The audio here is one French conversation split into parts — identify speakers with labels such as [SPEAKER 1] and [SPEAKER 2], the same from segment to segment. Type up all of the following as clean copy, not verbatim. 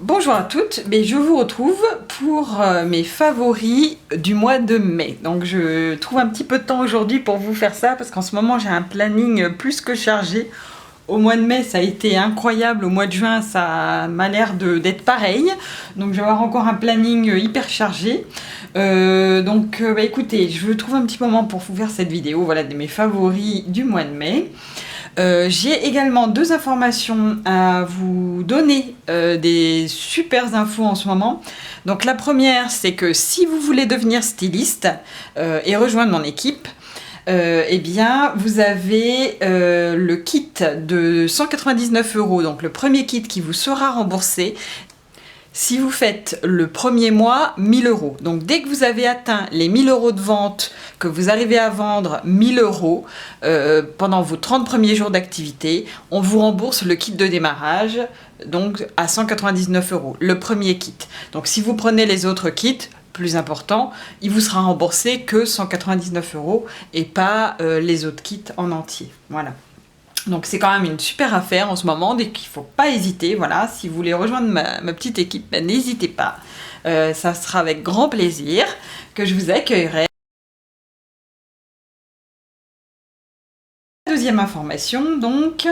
[SPEAKER 1] Bonjour à toutes, je vous retrouve pour mes favoris du mois de mai. Donc je trouve un petit peu de temps aujourd'hui pour vous faire ça parce qu'en ce moment j'ai un planning plus que chargé. Au mois de mai ça a été incroyable, au mois de juin ça m'a l'air d'être pareil. Donc je vais avoir encore un planning hyper chargé. Écoutez, je trouve un petit moment pour vous faire cette vidéo, voilà, de mes favoris du mois de mai. J'ai également deux informations à vous donner, des super infos en ce moment. Donc la première, c'est que si vous voulez devenir styliste et rejoindre mon équipe, vous avez le kit de 199 €, donc le premier kit qui vous sera remboursé. Si vous faites le premier mois, 1000 €. Donc dès que vous avez atteint les 1000 € de vente, que vous arrivez à vendre 1000 € pendant vos 30 premiers jours d'activité, on vous rembourse le kit de démarrage, donc à 199 €, le premier kit. Donc si vous prenez les autres kits, plus important, il vous sera remboursé que 199 € et pas les autres kits en entier. Voilà. Donc c'est quand même une super affaire en ce moment, donc il ne faut pas hésiter, voilà, si vous voulez rejoindre ma petite équipe, n'hésitez pas, ça sera avec grand plaisir que je vous accueillerai. Deuxième information, donc,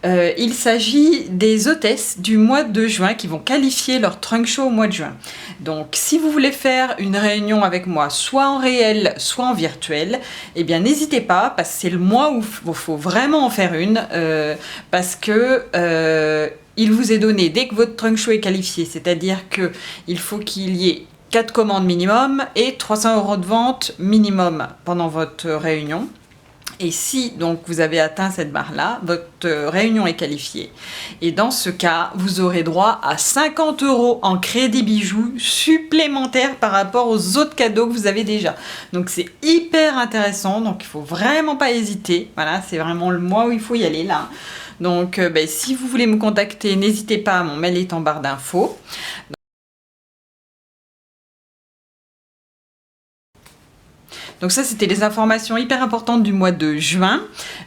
[SPEAKER 1] il s'agit des hôtesses du mois de juin qui vont qualifier leur trunk show au mois de juin. Donc si vous voulez faire une réunion avec moi, soit en réel, soit en virtuel, eh bien n'hésitez pas, parce que c'est le mois où il faut vraiment en faire une, parce que il vous est donné, dès que votre trunk show est qualifié, c'est-à-dire qu'il faut qu'il y ait 4 commandes minimum et 300 € de vente minimum pendant votre réunion. Et si donc vous avez atteint cette barre-là, votre réunion est qualifiée. Et dans ce cas, vous aurez droit à 50 € en crédit bijoux supplémentaires par rapport aux autres cadeaux que vous avez déjà. Donc c'est hyper intéressant, donc il ne faut vraiment pas hésiter. Voilà, c'est vraiment le mois où il faut y aller là. Donc si vous voulez me contacter, n'hésitez pas, mon mail est en barre d'infos. Donc ça, c'était les informations hyper importantes du mois de juin.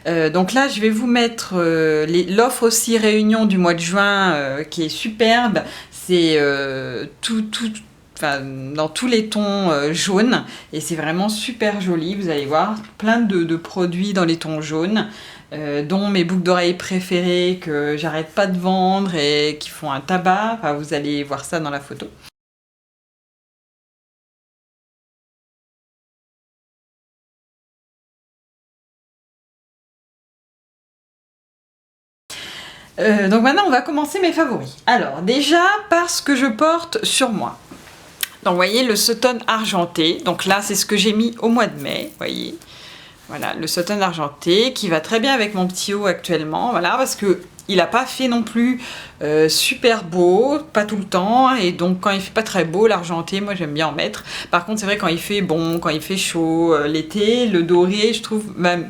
[SPEAKER 1] Donc là, je vais vous mettre l'offre aussi réunion du mois de juin qui est superbe. C'est dans tous les tons jaunes et c'est vraiment super joli. Vous allez voir plein de produits dans les tons jaunes. Dont mes boucles d'oreilles préférées que j'arrête pas de vendre et qui font un tabac. Enfin, vous allez voir ça dans la photo. Donc maintenant on va commencer mes favoris. Alors déjà parce que je porte sur moi. Donc vous voyez le Sutton argenté, donc là c'est ce que j'ai mis au mois de mai, vous voyez. Voilà le Sutton argenté qui va très bien avec mon petit haut actuellement, voilà, parce que il n'a pas fait non plus super beau, pas tout le temps, et donc quand il fait pas très beau, l'argenté, moi j'aime bien en mettre. Par contre c'est vrai quand il fait bon, quand il fait chaud, l'été, le doré, je trouve même,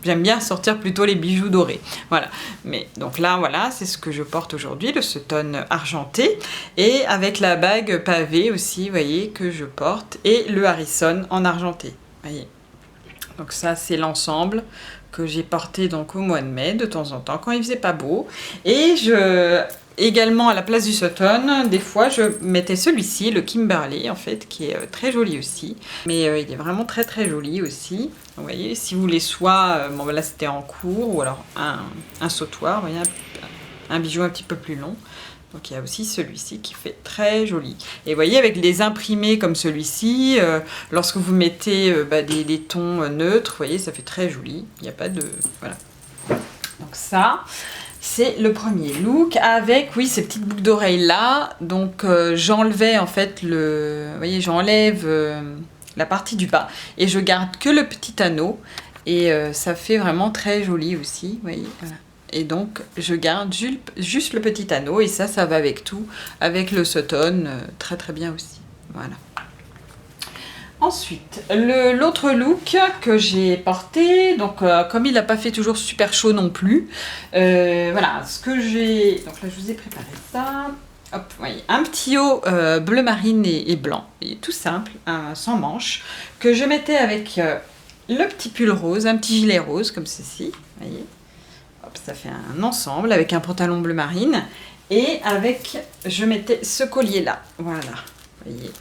[SPEAKER 1] j'aime bien sortir plutôt les bijoux dorés. Voilà. Mais donc là, voilà, c'est ce que je porte aujourd'hui, le Sutton argenté. Et avec la bague pavée aussi, vous voyez, que je porte. Et le Harrison en argenté. Voyez. Donc ça, c'est l'ensemble que j'ai porté donc au mois de mai, de temps en temps, quand il faisait pas beau. Et également à la place du Sutton, des fois je mettais celui-ci, le Kimberley en fait, qui est très joli aussi. Mais il est vraiment très très joli aussi. Vous voyez, si vous voulez soit, là c'était en cours, ou alors un sautoir, vous voyez, un bijou un petit peu plus long. Donc il y a aussi celui-ci qui fait très joli. Et vous voyez, avec les imprimés comme celui-ci, lorsque vous mettez des tons neutres, vous voyez, ça fait très joli. Il n'y a pas de... Voilà. Donc ça... C'est le premier look avec, oui, ces petites boucles d'oreilles là. Donc j'enlevais en fait vous voyez, j'enlève la partie du bas et je garde que le petit anneau et ça fait vraiment très joli aussi, vous voyez, voilà. Et donc je garde juste le petit anneau et ça va avec tout, avec le Sutton, très très bien aussi, voilà. Ensuite, l'autre look que j'ai porté, donc comme il n'a pas fait toujours super chaud non plus, voilà, ce que j'ai... Donc là, je vous ai préparé ça. Hop, vous voyez, un petit haut bleu marine et blanc, et tout simple, sans manches, que je mettais avec le petit pull rose, un petit gilet rose comme ceci, vous voyez. Hop, ça fait un ensemble avec un pantalon bleu marine. Et avec, je mettais ce collier-là, voilà, vous voyez.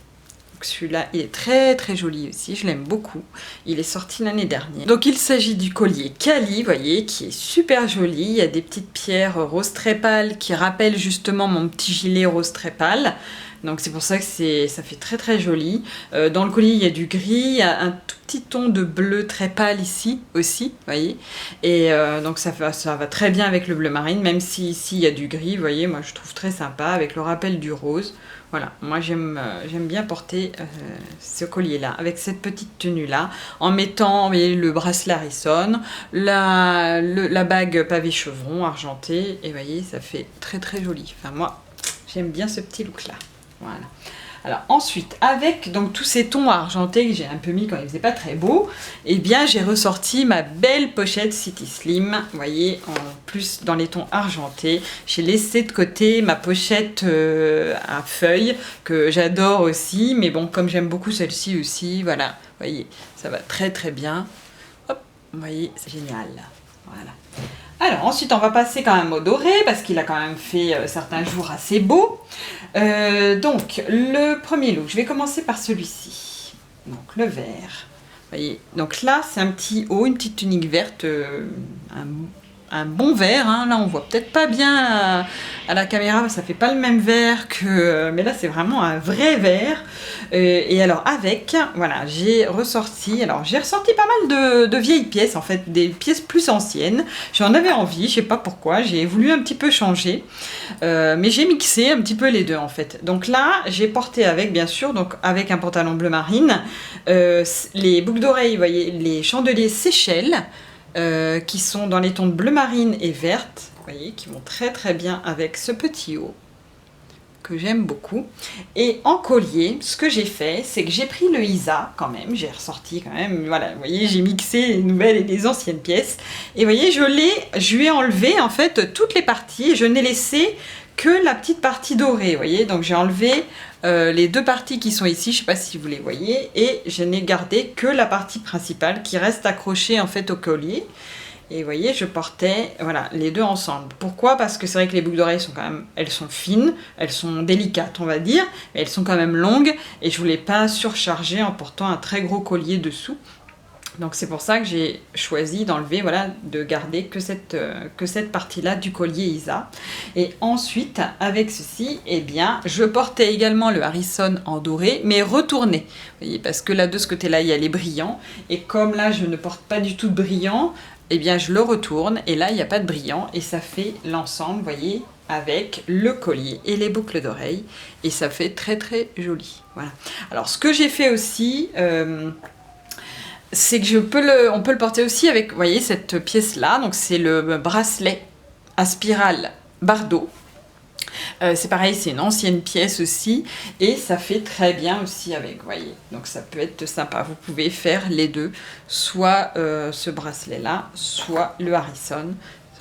[SPEAKER 1] Celui-là, il est très très joli aussi, je l'aime beaucoup. Il est sorti l'année dernière. Donc il s'agit du collier Kali, vous voyez, qui est super joli. Il y a des petites pierres rose très pâle qui rappellent justement mon petit gilet rose très pâle. Donc c'est pour ça que ça fait très très joli. Dans le collier, il y a du gris, il y a un tout petit ton de bleu très pâle ici aussi, vous voyez. Et donc ça va très bien avec le bleu marine, même si ici il y a du gris, vous voyez, moi je trouve très sympa avec le rappel du rose. Voilà, moi j'aime bien porter ce collier-là, avec cette petite tenue-là, en mettant, vous voyez, le bracelet Harrison, la bague pavé chevron argentée, et vous voyez, ça fait très très joli. Enfin moi, j'aime bien ce petit look-là. Voilà. Alors ensuite, avec donc tous ces tons argentés que j'ai un peu mis quand il faisait pas très beau, eh bien j'ai ressorti ma belle pochette City Slim, vous voyez, en plus dans les tons argentés. J'ai laissé de côté ma pochette à feuilles, que j'adore aussi, mais bon, comme j'aime beaucoup celle-ci aussi, voilà, vous voyez, ça va très très bien. Hop, vous voyez, c'est génial. Voilà. Alors ensuite on va passer quand même au doré parce qu'il a quand même fait certains jours assez beaux. Donc le premier look, je vais commencer par celui-ci. Donc le vert. Vous voyez, donc là c'est un petit haut, une petite tunique verte, un bon vert. Hein. Là on voit peut-être pas bien à la caméra, ça fait pas le même vert que... mais là c'est vraiment un vrai vert. Et alors avec, voilà, j'ai ressorti pas mal de vieilles pièces en fait, des pièces plus anciennes. J'en avais envie, je sais pas pourquoi, j'ai voulu un petit peu changer, mais j'ai mixé un petit peu les deux en fait. Donc là, j'ai porté avec, bien sûr, donc avec un pantalon bleu marine, les boucles d'oreilles, vous voyez, les chandeliers Seychelles, qui sont dans les tons de bleu marine et verte, vous voyez, qui vont très très bien avec ce petit haut que j'aime beaucoup. Et en collier, ce que j'ai fait, c'est que j'ai pris le Isa quand même, j'ai ressorti quand même, voilà, vous voyez, j'ai mixé les nouvelles et les anciennes pièces, et vous voyez, je lui ai enlevé en fait toutes les parties, je n'ai laissé que la petite partie dorée, vous voyez, donc j'ai enlevé les deux parties qui sont ici, je ne sais pas si vous les voyez, et je n'ai gardé que la partie principale qui reste accrochée en fait au collier. Et vous voyez, je portais, voilà, les deux ensemble. Pourquoi? Parce que c'est vrai que les boucles d'oreilles sont quand même, elles sont fines, elles sont délicates, on va dire, mais elles sont quand même longues, et je voulais pas surcharger en portant un très gros collier dessous. Donc c'est pour ça que j'ai choisi d'enlever, voilà, de garder que cette partie-là du collier Isa. Et ensuite, avec ceci, eh bien, je portais également le Harrison en doré, mais retourné. Vous voyez, parce que là, de ce côté-là, il y a les brillants. Et comme là, je ne porte pas du tout de brillant, eh bien, je le retourne. Et là, il n'y a pas de brillant. Et ça fait l'ensemble, vous voyez, avec le collier et les boucles d'oreilles. Et ça fait très, très joli. Voilà. Alors, ce que j'ai fait aussi... c'est que on peut le porter aussi avec, vous voyez, cette pièce-là. Donc, c'est le bracelet à spirale Bardot. C'est pareil, c'est une ancienne pièce aussi. Et ça fait très bien aussi avec, vous voyez. Donc, ça peut être sympa. Vous pouvez faire les deux. Soit ce bracelet-là, soit le Harrison.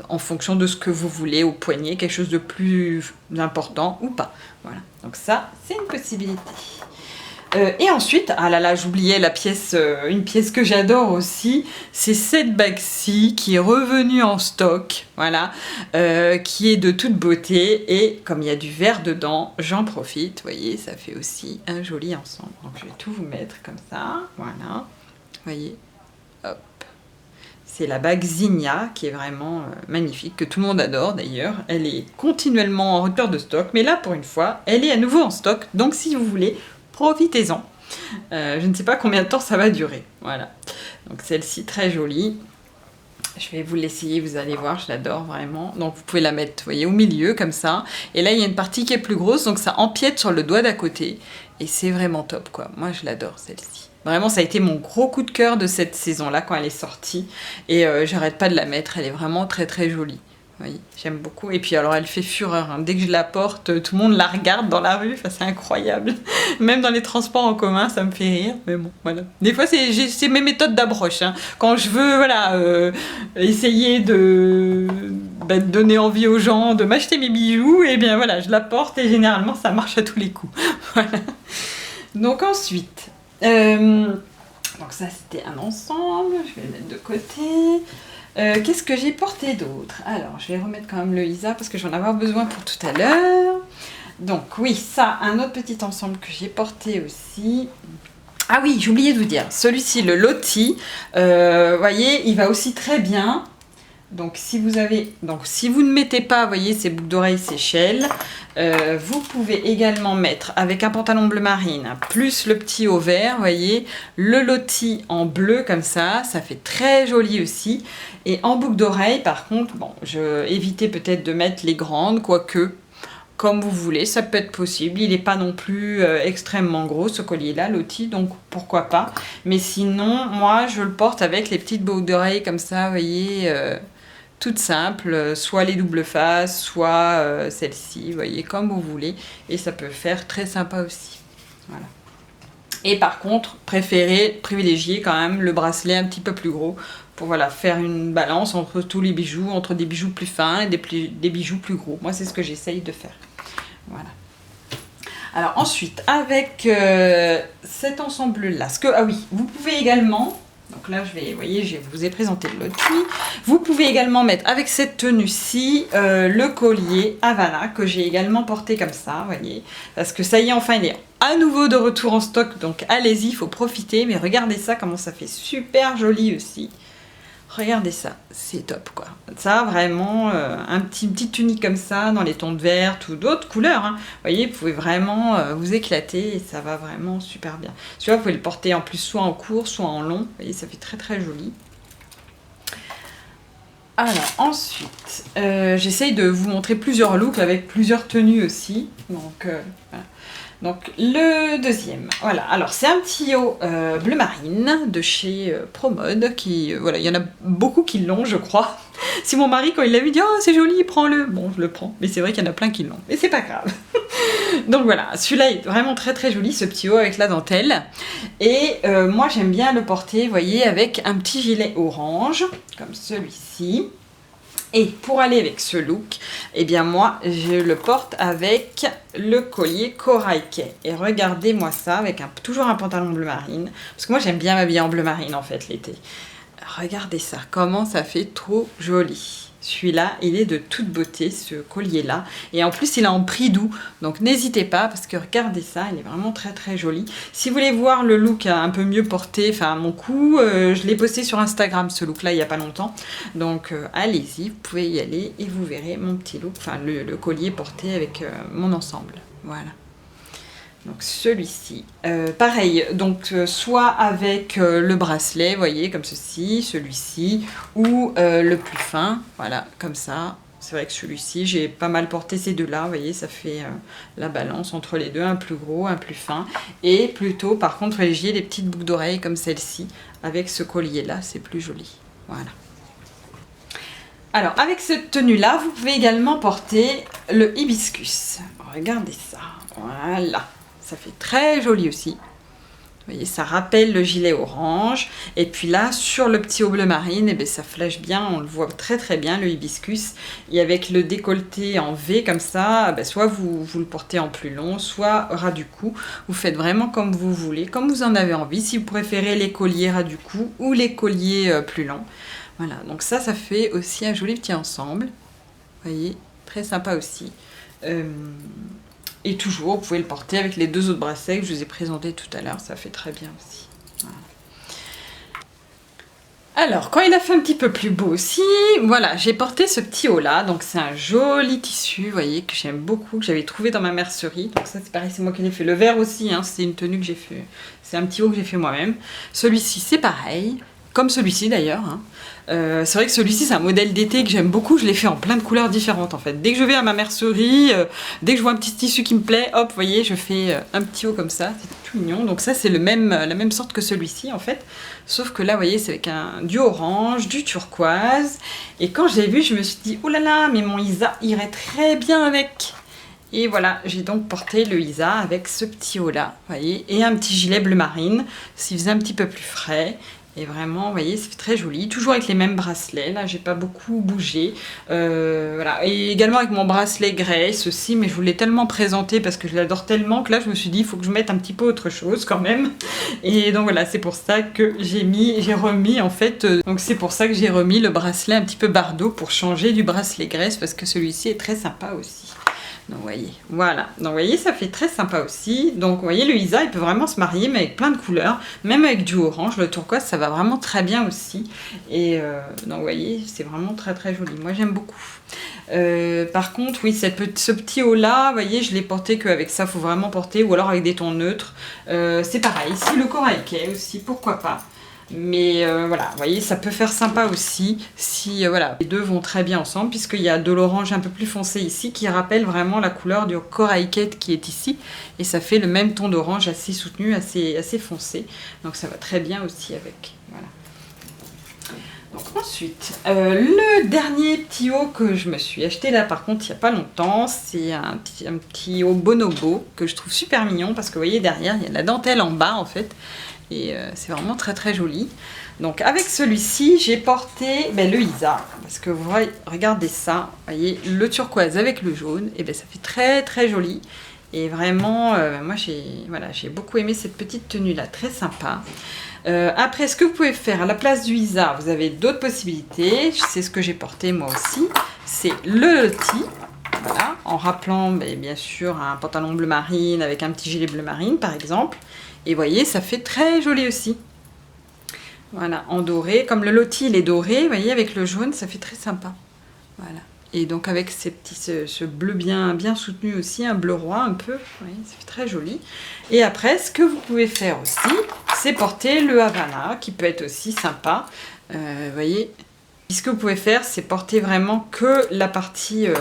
[SPEAKER 1] En fonction de ce que vous voulez au poignet. Quelque chose de plus important ou pas. Voilà. Donc, ça, c'est une possibilité. Et ensuite, ah là là, j'oubliais la pièce, une pièce que j'adore aussi, c'est cette bague-ci qui est revenue en stock, voilà, qui est de toute beauté, et comme il y a du vert dedans, j'en profite, vous voyez, ça fait aussi un joli ensemble. Donc je vais tout vous mettre comme ça, voilà, vous voyez, hop. C'est la bague Zinnia qui est vraiment magnifique, que tout le monde adore d'ailleurs. Elle est continuellement en rupture de stock, mais là pour une fois, elle est à nouveau en stock, donc si vous voulez, profitez-en. Je ne sais pas combien de temps ça va durer. Voilà. Donc celle-ci, très jolie. Je vais vous l'essayer, vous allez voir, je l'adore vraiment. Donc vous pouvez la mettre, vous voyez, au milieu comme ça. Et là, il y a une partie qui est plus grosse, donc ça empiète sur le doigt d'à côté. Et c'est vraiment top, quoi. Moi, je l'adore, celle-ci. Vraiment, ça a été mon gros coup de cœur de cette saison-là, quand elle est sortie. Et j'arrête pas de la mettre, elle est vraiment très très jolie. Oui, j'aime beaucoup. Et puis alors elle fait fureur, hein. Dès que je la porte, tout le monde la regarde dans la rue, enfin, c'est incroyable. Même dans les transports en commun, ça me fait rire. Mais bon, voilà. Des fois, c'est mes méthodes d'approche. Hein. Quand je veux, voilà, essayer de donner envie aux gens de m'acheter mes bijoux, et bien voilà, je la porte et généralement ça marche à tous les coups. Voilà. Donc ensuite, donc ça c'était un ensemble, je vais le mettre de côté. Qu'est-ce que j'ai porté d'autre? Alors, je vais remettre quand même le Isa parce que j'en avais besoin pour tout à l'heure. Donc oui, ça, un autre petit ensemble que j'ai porté aussi. Ah oui, j'ai oublié de vous dire, celui-ci, le Loti, voyez, il va aussi très bien. Donc si vous ne mettez pas, voyez, ces boucles d'oreilles Seychelles, vous pouvez également mettre avec un pantalon bleu marine, plus le petit haut vert, voyez, le Loti en bleu comme ça fait très joli aussi. Et en boucle d'oreille, par contre, bon, évitez peut-être de mettre les grandes, quoique, comme vous voulez, ça peut être possible. Il n'est pas non plus extrêmement gros ce collier-là, Loti, donc pourquoi pas. Mais sinon, moi, je le porte avec les petites boucles d'oreilles comme ça, vous voyez, toutes simples, soit les doubles faces, soit celle-ci, vous voyez, comme vous voulez. Et ça peut faire très sympa aussi. Voilà. Et par contre, privilégier quand même le bracelet un petit peu plus gros pour voilà, faire une balance entre tous les bijoux, entre des bijoux plus fins et des bijoux plus gros. Moi, c'est ce que j'essaye de faire. Voilà. Alors ensuite, avec cet ensemble-là, ah oui, vous pouvez également, donc là, vous voyez, je vous ai présenté le Loti. Vous pouvez également mettre avec cette tenue-ci le collier Havana que j'ai également porté comme ça, vous voyez, parce que ça y est, enfin, il est à nouveau de retour en stock, donc allez-y, il faut profiter. Mais regardez ça, comment ça fait super joli aussi. Regardez ça, c'est top quoi. Ça vraiment, une petite tunique comme ça, dans les tons de vert ou d'autres couleurs. Hein. Vous voyez, vous pouvez vraiment vous éclater et ça va vraiment super bien. Celui-là, vous pouvez le porter en plus soit en court, soit en long. Vous voyez, ça fait très très joli. Alors ensuite, j'essaye de vous montrer plusieurs looks avec plusieurs tenues aussi. Donc voilà. Donc le deuxième, voilà, alors c'est un petit haut bleu marine de chez Promode, qui, voilà, il y en a beaucoup qui l'ont je crois. Si mon mari quand il l'a vu dit « Oh c'est joli, prends-le », bon je le prends, mais c'est vrai qu'il y en a plein qui l'ont, mais c'est pas grave. Donc voilà, celui-là est vraiment très très joli, ce petit haut avec la dentelle. Et moi j'aime bien le porter, vous voyez, avec un petit gilet orange, comme celui-ci. Et pour aller avec ce look, eh bien moi, je le porte avec le collier Corail Kay. Et regardez-moi ça, avec toujours un pantalon bleu marine. Parce que moi, j'aime bien m'habiller en bleu marine, en fait, l'été. Regardez ça, comment ça fait trop joli. Celui-là, il est de toute beauté, ce collier-là. Et en plus, il est en prix doux. Donc, n'hésitez pas, parce que regardez ça, il est vraiment très, très joli. Si vous voulez voir le look un peu mieux porté, enfin, mon coup, je l'ai posté sur Instagram, ce look-là, il n'y a pas longtemps. Donc, allez-y, vous pouvez y aller et vous verrez mon petit look, enfin, le collier porté avec mon ensemble. Voilà. Donc celui-ci, pareil, donc soit avec le bracelet, vous voyez, comme ceci, celui-ci, ou le plus fin, voilà, comme ça. C'est vrai que celui-ci, j'ai pas mal porté ces deux-là, vous voyez, ça fait la balance entre les deux, un plus gros, un plus fin. Et plutôt, par contre, privilégier les petites boucles d'oreilles comme celle-ci, avec ce collier-là, c'est plus joli. Voilà. Alors, avec cette tenue-là, vous pouvez également porter le hibiscus. Regardez ça, voilà. Ça fait très joli aussi. Vous voyez, ça rappelle le gilet orange. Et puis là, sur le petit haut bleu marine, eh bien, ça flash bien, on le voit très très bien, le hibiscus. Et avec le décolleté en V comme ça, ben, soit vous le portez en plus long, soit ras du cou. Vous faites vraiment comme vous voulez, comme vous en avez envie. Si vous préférez les colliers ras du cou ou les colliers plus longs. Voilà, donc ça fait aussi un joli petit ensemble. Vous voyez, très sympa aussi. Et toujours, vous pouvez le porter avec les deux autres bracelets que je vous ai présentés tout à l'heure, ça fait très bien aussi. Voilà. Alors, quand il a fait un petit peu plus beau aussi, voilà, j'ai porté ce petit haut là, donc c'est un joli tissu, vous voyez, que j'aime beaucoup, que j'avais trouvé dans ma mercerie. Donc ça c'est pareil, c'est moi qui l'ai fait. Le vert aussi, hein, c'est une tenue que j'ai fait, c'est un petit haut que j'ai fait moi-même. Celui-ci c'est pareil, comme celui-ci d'ailleurs, hein. C'est vrai que celui-ci c'est un modèle d'été que j'aime beaucoup, je l'ai fait en plein de couleurs différentes en fait. Dès que je vais à ma mercerie, dès que je vois un petit tissu qui me plaît, hop, vous voyez, je fais un petit haut comme ça, c'est tout mignon. Donc ça c'est la même sorte que celui-ci en fait, sauf que là vous voyez c'est avec du orange, du turquoise. Et quand j'ai vu, je me suis dit, oh là là, mais mon Isa irait très bien avec. Et voilà, j'ai donc porté le Isa avec ce petit haut là, vous voyez, et un petit gilet bleu marine, s'il faisait un petit peu plus frais. Et vraiment, vous voyez, c'est très joli. Toujours avec les mêmes bracelets. Là, j'ai pas beaucoup bougé. Voilà. Et également avec mon bracelet Grace aussi. Mais je voulais tellement présenter parce que je l'adore tellement que là, je me suis dit, il faut que je mette un petit peu autre chose quand même. Et donc voilà, c'est pour ça que j'ai remis en fait. Donc c'est pour ça que j'ai remis le bracelet un petit peu Bardot pour changer du bracelet Grace parce que celui-ci est très sympa aussi. Donc vous voyez, voilà. Donc vous voyez, ça fait très sympa aussi. Donc vous voyez, le Isa, il peut vraiment se marier, mais avec plein de couleurs. Même avec du orange, le turquoise, ça va vraiment très bien aussi. Et donc vous voyez, c'est vraiment très très joli. Moi, j'aime beaucoup. Par contre, oui, ce petit haut là, vous voyez, je l'ai porté qu'avec ça, il faut vraiment porter, ou alors avec des tons neutres. C'est pareil. Ici, le corail aussi, pourquoi pas. Mais voilà, vous voyez, ça peut faire sympa aussi si voilà, les deux vont très bien ensemble puisqu'il y a de l'orange un peu plus foncé ici qui rappelle vraiment la couleur du corail qui est ici et ça fait le même ton d'orange assez soutenu, assez foncé. Donc ça va très bien aussi avec. Voilà. Donc ensuite, le dernier petit haut que je me suis acheté là par contre il n'y a pas longtemps, c'est un petit haut bonobo que je trouve super mignon parce que vous voyez derrière il y a de la dentelle en bas en fait. Et c'est vraiment très très joli. Donc avec celui-ci, j'ai porté le Isa. Parce que vous regardez ça, vous voyez, le turquoise avec le jaune. Et ça fait très très joli. Et vraiment, moi j'ai beaucoup aimé cette petite tenue-là, très sympa. Après, ce que vous pouvez faire à la place du Isa, vous avez d'autres possibilités. C'est ce que j'ai porté moi aussi. C'est le loti. Voilà, en rappelant bien sûr un pantalon bleu marine avec un petit gilet bleu marine par exemple. Et vous voyez, ça fait très joli aussi. Voilà, en doré. Comme le loti, il est doré, vous voyez, avec le jaune, ça fait très sympa. Voilà. Et donc avec ce bleu bien soutenu aussi, un bleu roi un peu. Vous voyez, ça fait très joli. Et après, ce que vous pouvez faire aussi, c'est porter le Havana, qui peut être aussi sympa. Vous voyez, ce que vous pouvez faire, c'est porter vraiment que la partie... vous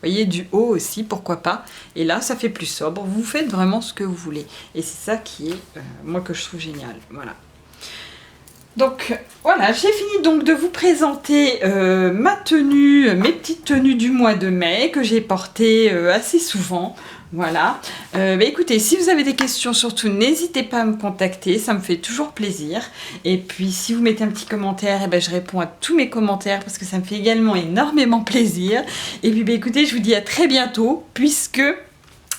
[SPEAKER 1] voyez, du haut aussi, pourquoi pas. Et là, ça fait plus sobre. Vous faites vraiment ce que vous voulez. Et c'est ça qui est, moi, que je trouve génial. Voilà. Donc, voilà, j'ai fini donc de vous présenter ma tenue, mes petites tenues du mois de mai que j'ai portées assez souvent. Voilà. Écoutez, si vous avez des questions, surtout, n'hésitez pas à me contacter. Ça me fait toujours plaisir. Et puis, si vous mettez un petit commentaire, je réponds à tous mes commentaires parce que ça me fait également énormément plaisir. Et puis, écoutez, je vous dis à très bientôt puisque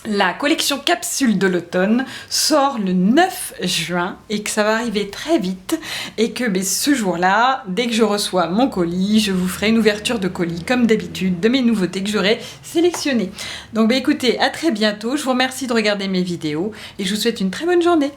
[SPEAKER 1] la collection capsule de l'automne sort le 9 juin et que ça va arriver très vite et que ce jour-là, dès que je reçois mon colis, je vous ferai une ouverture de colis comme d'habitude de mes nouveautés que j'aurai sélectionnées. Donc écoutez, à très bientôt, je vous remercie de regarder mes vidéos et je vous souhaite une très bonne journée.